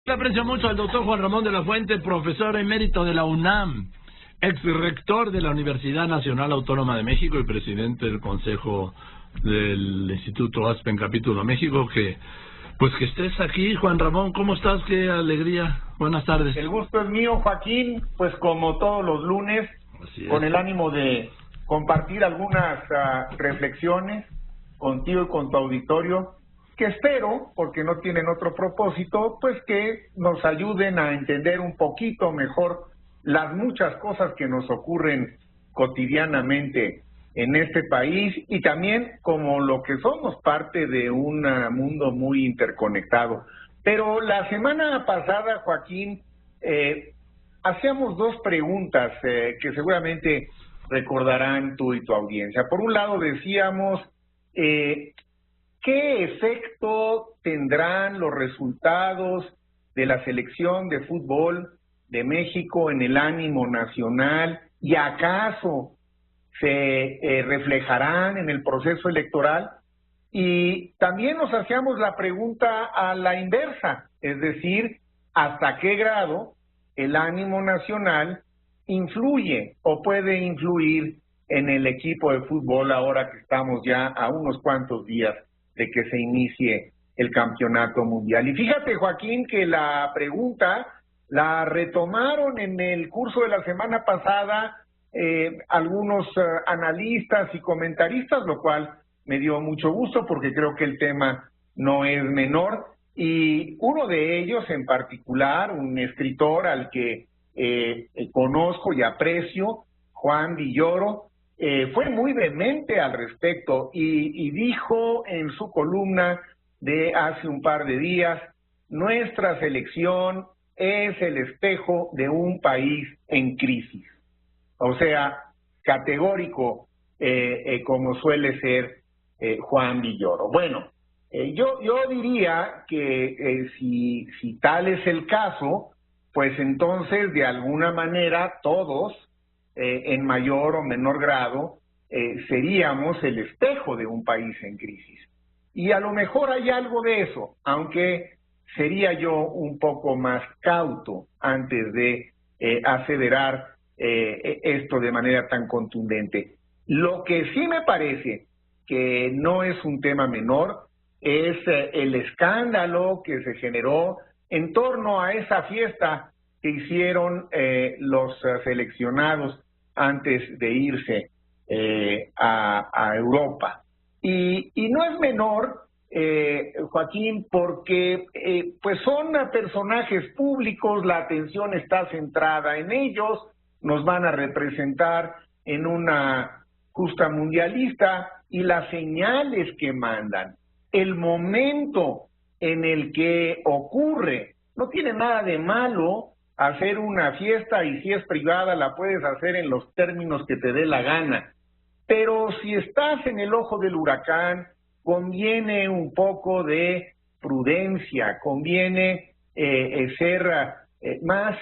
Le aprecio mucho al doctor Juan Ramón de la Fuente, profesor emérito de la UNAM, ex rector de la Universidad Nacional Autónoma de México y presidente del Consejo del Instituto Aspen Capítulo México. Que estés aquí, Juan Ramón. ¿Cómo estás? Qué alegría. Buenas tardes. El gusto es mío, Joaquín, pues como todos los lunes, con el ánimo de compartir algunas reflexiones contigo y con tu auditorio, que espero, porque no tienen otro propósito, pues que nos ayuden a entender un poquito mejor las muchas cosas que nos ocurren cotidianamente en este país y también como lo que somos parte de un mundo muy interconectado. Pero la semana pasada, Joaquín, hacíamos dos preguntas que seguramente recordarán tú y tu audiencia. Por un lado decíamos, ¿qué efecto tendrán los resultados de la selección de fútbol de México en el ánimo nacional y acaso se reflejarán en el proceso electoral? Y también nos hacíamos la pregunta a la inversa, es decir, ¿hasta qué grado el ánimo nacional influye o puede influir en el equipo de fútbol ahora que estamos ya a unos cuantos días de que se inicie el campeonato mundial? Y fíjate, Joaquín, que la pregunta la retomaron en el curso de la semana pasada algunos analistas y comentaristas, lo cual me dio mucho gusto porque creo que el tema no es menor. Y uno de ellos en particular, un escritor al que conozco y aprecio, Juan Villoro, fue muy vehemente al respecto y dijo en su columna de hace un par de días: nuestra selección es el espejo de un país en crisis. O sea, categórico, como suele ser Juan Villoro. Bueno, yo diría que si tal es el caso, pues entonces de alguna manera todos, en mayor o menor grado, seríamos el espejo de un país en crisis. Y a lo mejor hay algo de eso, aunque sería yo un poco más cauto antes de aseverar esto de manera tan contundente. Lo que sí me parece que no es un tema menor es el escándalo que se generó en torno a esa fiesta que hicieron los seleccionados antes de irse a Europa. Y no es menor, Joaquín, porque pues son personajes públicos, la atención está centrada en ellos, nos van a representar en una justa mundialista y las señales que mandan, el momento en el que ocurre. No tiene nada de malo hacer una fiesta y si es privada la puedes hacer en los términos que te dé la gana. Pero si estás en el ojo del huracán, conviene un poco de prudencia, conviene ser más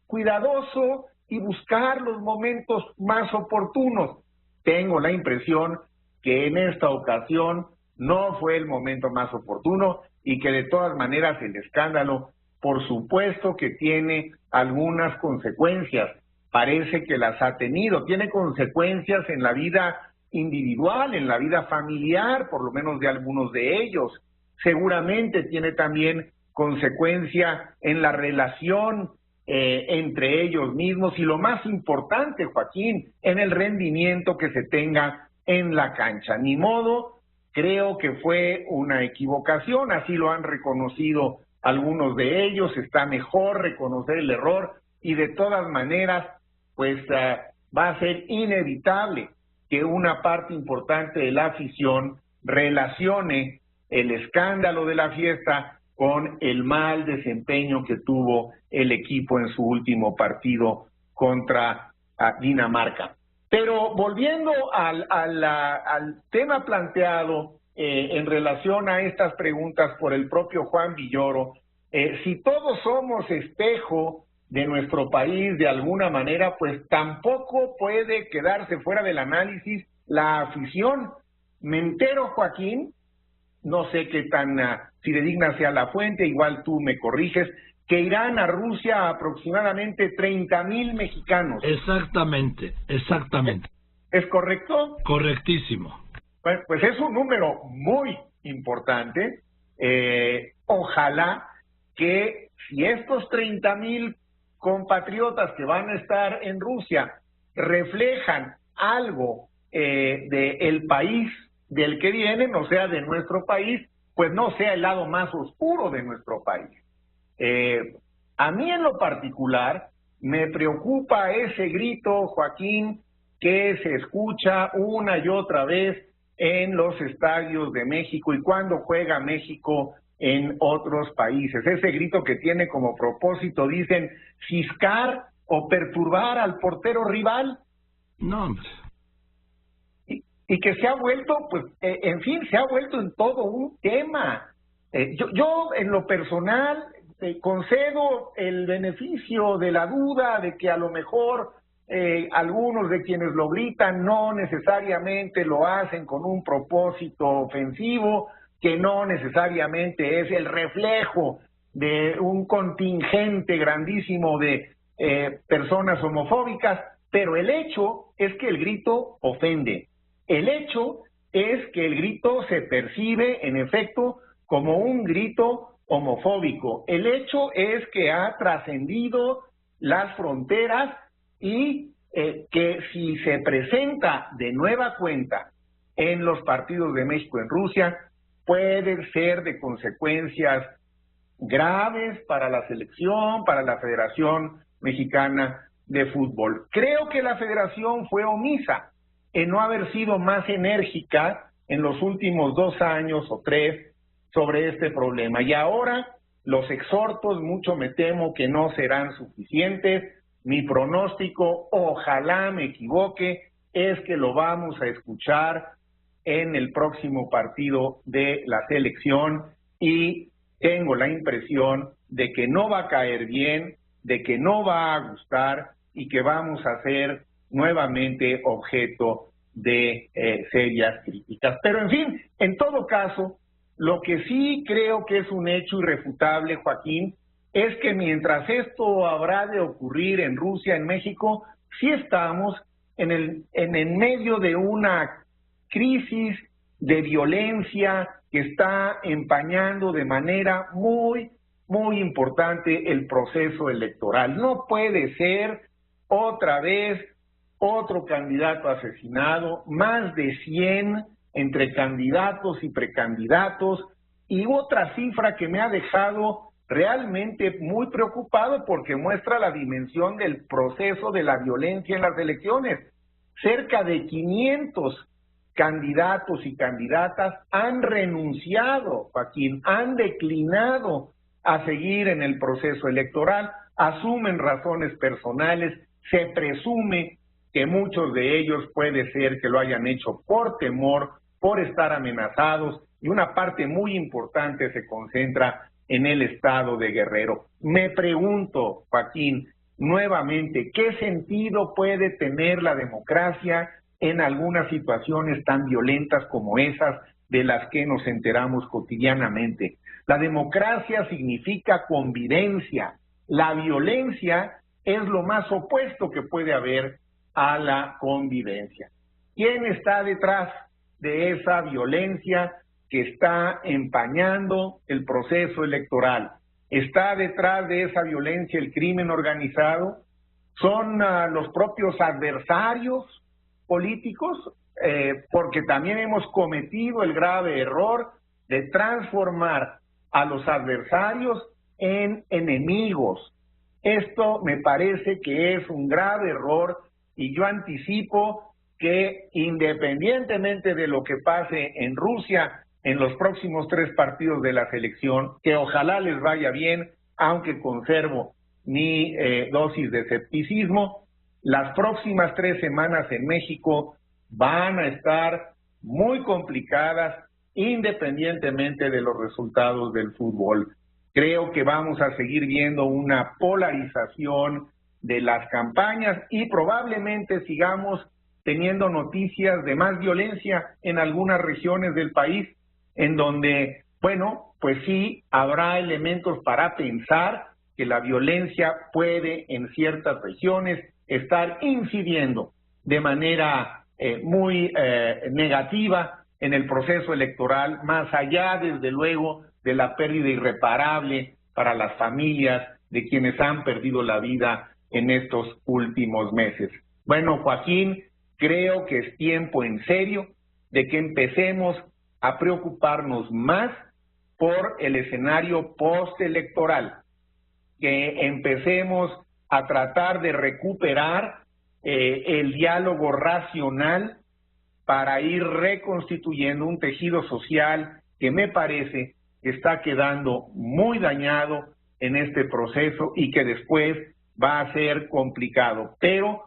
cuidadoso y buscar los momentos más oportunos. Tengo la impresión que en esta ocasión no fue el momento más oportuno y que de todas maneras el escándalo, por supuesto que tiene algunas consecuencias. Parece que las ha tenido, tiene consecuencias en la vida individual, en la vida familiar, por lo menos de algunos de ellos. Seguramente tiene también consecuencia en la relación entre ellos mismos y lo más importante, Joaquín, en el rendimiento que se tenga en la cancha. Ni modo, creo que fue una equivocación, así lo han reconocido algunos de ellos, está mejor reconocer el error y de todas maneras pues va a ser inevitable que una parte importante de la afición relacione el escándalo de la fiesta con el mal desempeño que tuvo el equipo en su último partido contra Dinamarca. Pero volviendo al tema planteado en relación a estas preguntas por el propio Juan Villoro, si todos somos espejo de nuestro país de alguna manera, pues tampoco puede quedarse fuera del análisis la afición. Me entero, Joaquín, no sé qué tan fidedigna sea la fuente, igual tú me corriges, que irán a Rusia aproximadamente 30,000 mexicanos. Exactamente. ¿Es correcto? Correctísimo. Bueno, pues es un número muy importante. Ojalá que si estos 30,000 compatriotas que van a estar en Rusia reflejan algo del país del que vienen, o sea, de nuestro país, pues no sea el lado más oscuro de nuestro país. A mí en lo particular me preocupa ese grito, Joaquín, que se escucha una y otra vez en los estadios de México y cuando juega México en otros países. Ese grito que tiene como propósito, dicen, ciscar o perturbar al portero rival. No, hombre. Y que se ha vuelto, pues, en fin, se ha vuelto en todo un tema. Yo en lo personal concedo el beneficio de la duda de que a lo mejor algunos de quienes lo gritan no necesariamente lo hacen con un propósito ofensivo, que no necesariamente es el reflejo de un contingente grandísimo de personas homofóbicas, pero el hecho es que el grito ofende. El hecho es que el grito se percibe, en efecto, como un grito homofóbico. El hecho es que ha trascendido las fronteras y que si se presenta de nueva cuenta en los partidos de México en Rusia, puede ser de consecuencias graves para la selección, para la Federación Mexicana de Fútbol. Creo que la Federación fue omisa en no haber sido más enérgica en los últimos 2 años o 3 sobre este problema. Y ahora los exhortos, mucho me temo que no serán suficientes. Mi pronóstico, ojalá me equivoque, es que lo vamos a escuchar en el próximo partido de la selección y tengo la impresión de que no va a caer bien, de que no va a gustar y que vamos a ser nuevamente objeto de serias críticas. Pero en fin, en todo caso, lo que sí creo que es un hecho irrefutable, Joaquín, es que mientras esto habrá de ocurrir en Rusia, en México, sí estamos en el medio de una crisis de violencia que está empañando de manera muy, muy importante el proceso electoral. No puede ser otra vez otro candidato asesinado, más de 100 entre candidatos y precandidatos, y otra cifra que me ha dejado realmente muy preocupado porque muestra la dimensión del proceso de la violencia en las elecciones. Cerca de 500 candidatos y candidatas han renunciado, Joaquín, han declinado a seguir en el proceso electoral, asumen razones personales, se presume que muchos de ellos puede ser que lo hayan hecho por temor, por estar amenazados, y una parte muy importante se concentra en el estado de Guerrero. Me pregunto, Joaquín, nuevamente, ¿qué sentido puede tener la democracia en algunas situaciones tan violentas como esas de las que nos enteramos cotidianamente? La democracia significa convivencia. La violencia es lo más opuesto que puede haber a la convivencia. ¿Quién está detrás de esa violencia que está empañando el proceso electoral? ¿Está detrás de esa violencia el crimen organizado? ¿Son los propios adversarios políticos? Porque también hemos cometido el grave error de transformar a los adversarios en enemigos. Esto me parece que es un grave error y yo anticipo que independientemente de lo que pase en Rusia en los próximos 3 partidos de la selección, que ojalá les vaya bien, aunque conservo mi dosis de escepticismo, las próximas 3 semanas en México van a estar muy complicadas independientemente de los resultados del fútbol. Creo que vamos a seguir viendo una polarización de las campañas y probablemente sigamos teniendo noticias de más violencia en algunas regiones del país, en donde, bueno, pues sí, habrá elementos para pensar que la violencia puede en ciertas regiones estar incidiendo de manera muy negativa en el proceso electoral, más allá, desde luego, de la pérdida irreparable para las familias de quienes han perdido la vida en estos últimos meses. Bueno, Joaquín, creo que es tiempo en serio de que empecemos a preocuparnos más por el escenario postelectoral, que empecemos a tratar de recuperar el diálogo racional para ir reconstituyendo un tejido social que me parece que está quedando muy dañado en este proceso y que después va a ser complicado. Pero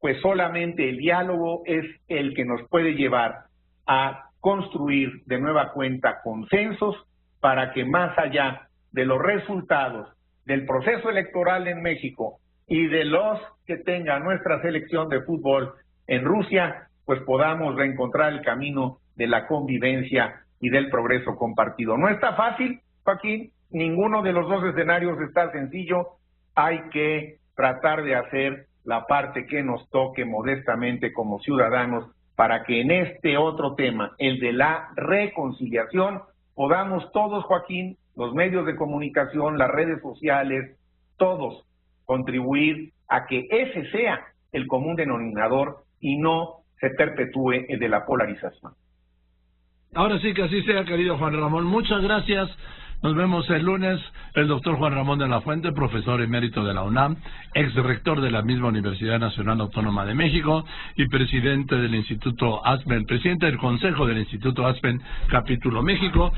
pues solamente el diálogo es el que nos puede llevar a construir de nueva cuenta consensos para que, más allá de los resultados del proceso electoral en México y de los que tenga nuestra selección de fútbol en Rusia, pues podamos reencontrar el camino de la convivencia y del progreso compartido. No está fácil, Joaquín, ninguno de los dos escenarios está sencillo, hay que tratar de hacer la parte que nos toque modestamente como ciudadanos para que en este otro tema, el de la reconciliación, podamos todos, Joaquín, los medios de comunicación, las redes sociales, todos contribuir a que ese sea el común denominador y no se perpetúe el de la polarización. Ahora sí que así sea, querido Juan Ramón. Muchas gracias. Nos vemos el lunes. El doctor Juan Ramón de la Fuente, profesor emérito de la UNAM, ex rector de la misma Universidad Nacional Autónoma de México y presidente del Instituto Aspen, presidente del Consejo del Instituto Aspen, Capítulo México.